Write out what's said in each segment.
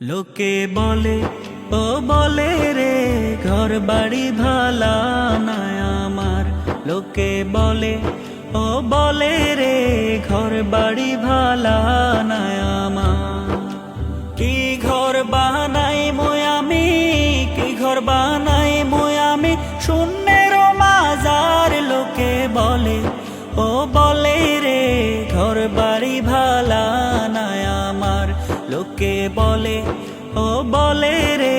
লোকে বলে ও বলে রে ঘর বাড়ি ভালা না আমার। লোকে বলে ও বলে রে ঘর বাড়ি ভালা না আমার। কি ঘর বানাই আমি, কি ঘর বানাই আমি শূন্যের মাজার। লোকে বলে ও বলে রে ঘর বাড়ি ভালা না আমার। লোকে বলে ও বলে রে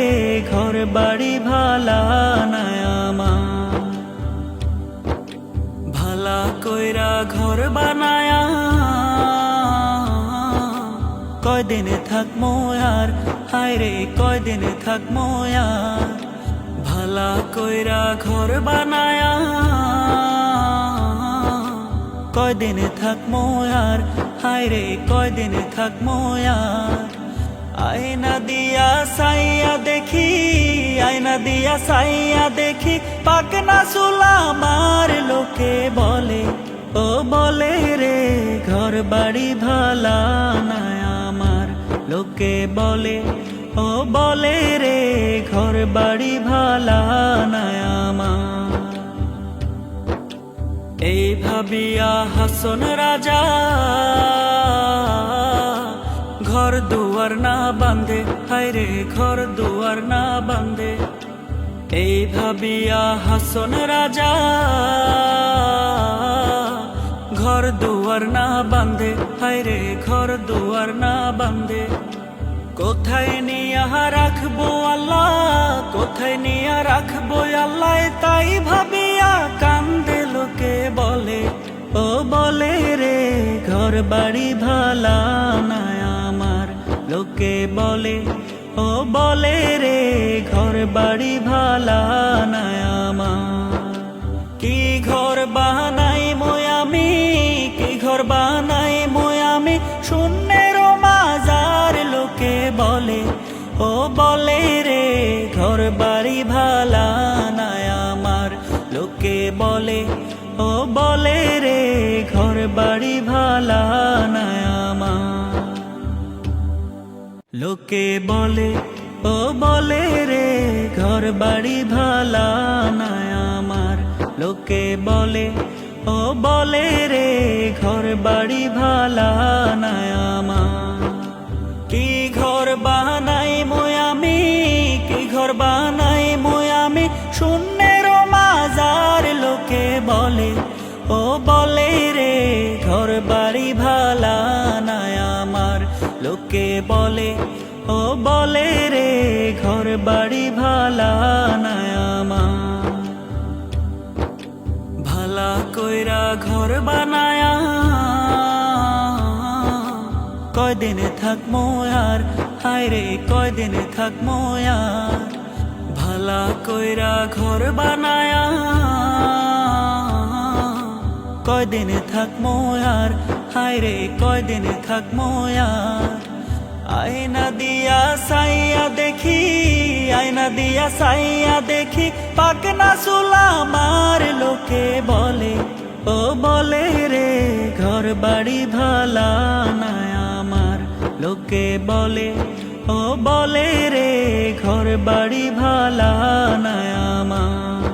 ঘর বাড়ি ভালা না আমার। ভালা কইরা ঘর বানায়া কয়দিন থাকমো আর, হায় রে কয়দিন থাকমো আর। ভালা কইরা ঘর বানায়া কয়দিন থাকমো আর, হায় রে কয়দিন থাকমো আর। আয়না দিয়া সাইয়া দেখি, আয়না দিয়া সাইয়া দেখি পাকনা চুলা আমার। লোকে বলে ও বলে রে ঘর বাড়ি ভালা না আমার। লোকে বলে ও বলে রে ঘর বাড়ি ভালা না আমার। এই ভাবিয়া হাসন রাজা ঘর দুয়ার না বাঁধে, হায় রে ঘর দুয়ার না বাঁধে। এই ভাবিয়া হাসন রাজা ঘর দুয়ার না বাঁধে, হায় রে ঘর দুয়ার না বাঁধে। কোথায় নিয়া রাখবো আল্লাহ, কোথায় নিয়া রাখবো আল্লাহ, তাই ভাবিয়া কান্দে। লোকে বলে ও বলে রে ঘর বাড়ি ভালা না আমার। লোকে বলে ও বলে রে ঘর বাড়ি ভালা না আমার। কি ঘর বানাই আমি, কি ঘর বানাই আমি শূন্যের মাজার। লোকে বলে ও বলে রে ঘর বাড়ি ভালা না আমার। লোকে বলে ও বলে রে ঘর বাড়ি ভালা না আমার। লোকে বলে ও বলে রে ঘর বাড়ি ভালা না আমার। লোকে বলে ও বলে রে ঘর বাড়ি ভালা না আমার। কি ঘর বানাই আমি, কি ঘর বানাই আমি শূন্যের মাজার। লোকে বলে ও বলে রে ঘর বাড়ি ভালা না আমার। লোকে বলে ও বলে রে ঘর বাড়ি ভালা না আমার। ভালা কইরা ঘর বানায়া কয়দিন থাকমো আর, হায় রে কয়দিন থাকমো আর। ভালা কইরা ঘর বানায়া কয়দিন থাকমো আর, হায় রে কয়দিন থাকমো আর। আয়না দিয়া সাইয়া দেখি, আয়না দিয়া সাইয়া দেখি পাকনা চুলা আমার। লোকে বলে ও বলে রে ঘর বাড়ি ভালা না আমার। লোকে বলে ও বলে রে ঘর বাড়ি ভালা না আমার।